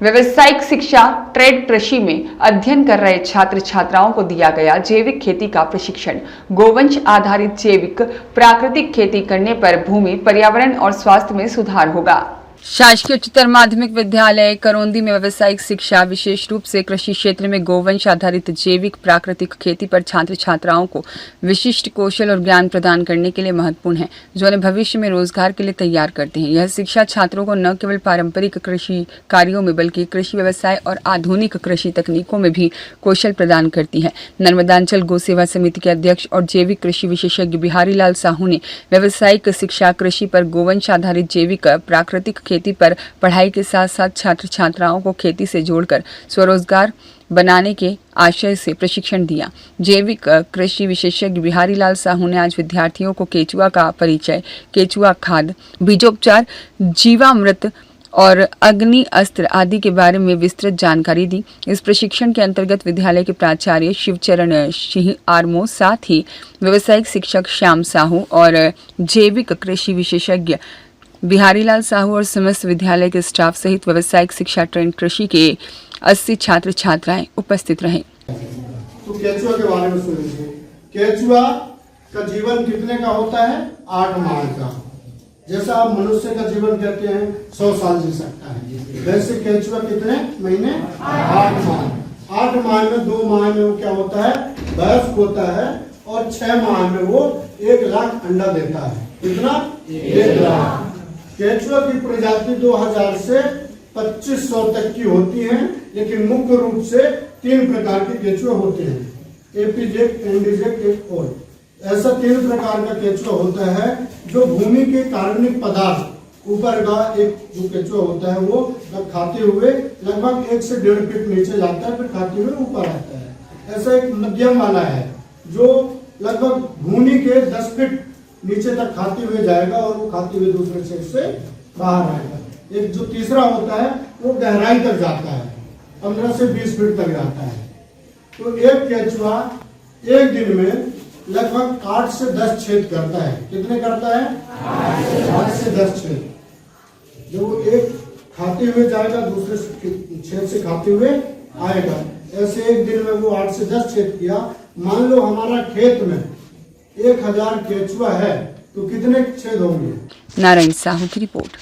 व्यावसायिक शिक्षा ट्रेड कृषि में अध्ययन कर रहे छात्र छात्राओं को दिया गया जैविक खेती का प्रशिक्षण। गोवंश आधारित जैविक प्राकृतिक खेती करने पर भूमि, पर्यावरण और स्वास्थ्य में सुधार होगा। शासकीय उच्चतर माध्यमिक विद्यालय करौंदी में व्यावसायिक शिक्षा विशेष रूप से कृषि क्षेत्र में गोवंश आधारित जैविक प्राकृतिक खेती पर छात्र छात्राओं को विशिष्ट कौशल और ज्ञान प्रदान करने के लिए महत्वपूर्ण है, जो उन्हें भविष्य में रोजगार के लिए तैयार करते हैं। यह शिक्षा छात्रों को न केवल पारंपरिक कृषि कार्यों में बल्कि कृषि व्यवसाय और आधुनिक कृषि तकनीकों में भी कौशल प्रदान करती है। नर्मदांचल गौ सेवा समिति के अध्यक्ष और जैविक कृषि विशेषज्ञ बिहारी लाल साहू ने व्यावसायिक शिक्षा कृषि पर गोवंश आधारित जैविक प्राकृतिक खेती पर पढ़ाई के साथ साथ छात्र छात्राओं को खेती से जोड़कर स्वरोजगार बनाने के आशय से प्रशिक्षण दिया। जैविक कृषि विशेषज्ञ बिहारी लाल साहू ने आज विद्यार्थियों को केचुआ का परिचय, केचुआ खाद, बीजोपचार, जीवामृत और अग्नि अस्त्र आदि के बारे में विस्तृत जानकारी दी। इस प्रशिक्षण के अंतर्गत विद्यालय के प्राचार्य शिवचरण सिंह आरमो, साथ ही व्यावसायिक शिक्षक श्याम साहू और जैविक कृषि विशेषज्ञ बिहारी लाल साहू और समस्त विद्यालय के स्टाफ सहित व्यावसायिक शिक्षा ट्रेंड कृषि के 80 छात्र छात्राएं उपस्थित रहे। तो केचुआ के बारे में सुनिए। केचुआ का जीवन कितने का होता है? 8 माह का। जैसा आप मनुष्य का जीवन कहते हैं 100 साल जी सकता है, वैसे केचुआ कितने महीने? 8 माह। 8 माह में 2 माह में वो क्या होता है? वयस्क होता है और 6 माह में वो 1 लाख अंडा देता है। कितना? 1 लाख। केचुआ की प्रजाति 2000 से 2500 तक की होती है, लेकिन मुख्य रूप से 3 प्रकार के केचुआ होते हैं, एपीजेक, एंडीजेक और ऐसा 3 प्रकार का केचुआ होता है जो भूमि के कार्बनिक पदार्थ ऊपर का एक जो केचुआ होता है वो खाते हुए लगभग 1 से 1.5 फीट नीचे जाता है, फिर खाते हुए ऊपर आता है। ऐसा एक मध्यम वाला है जो लगभग भूमि के 10 फीट नीचे तक खाते हुए जाएगा और वो खाते हुए दूसरे क्षेत्र से बाहर आएगा। एक जो तीसरा होता है वो गहराई तक जाता है, 15 से 20 फीट तक जाता है। तो एक केचुआ एक दिन में लगभग 8 से 10 छेद करता है। कितने करता है? 8 से 10 छेद। जो वो एक खाते हुए जाएगा, दूसरे छेद से खाते हुए आएगा। ऐसे एक दिन में वो 8 से 10 छेद किया। मान लो हमारा खेत में 1000 केचुआ है तो कितने छेद होंगे? नारायण साहू की रिपोर्ट।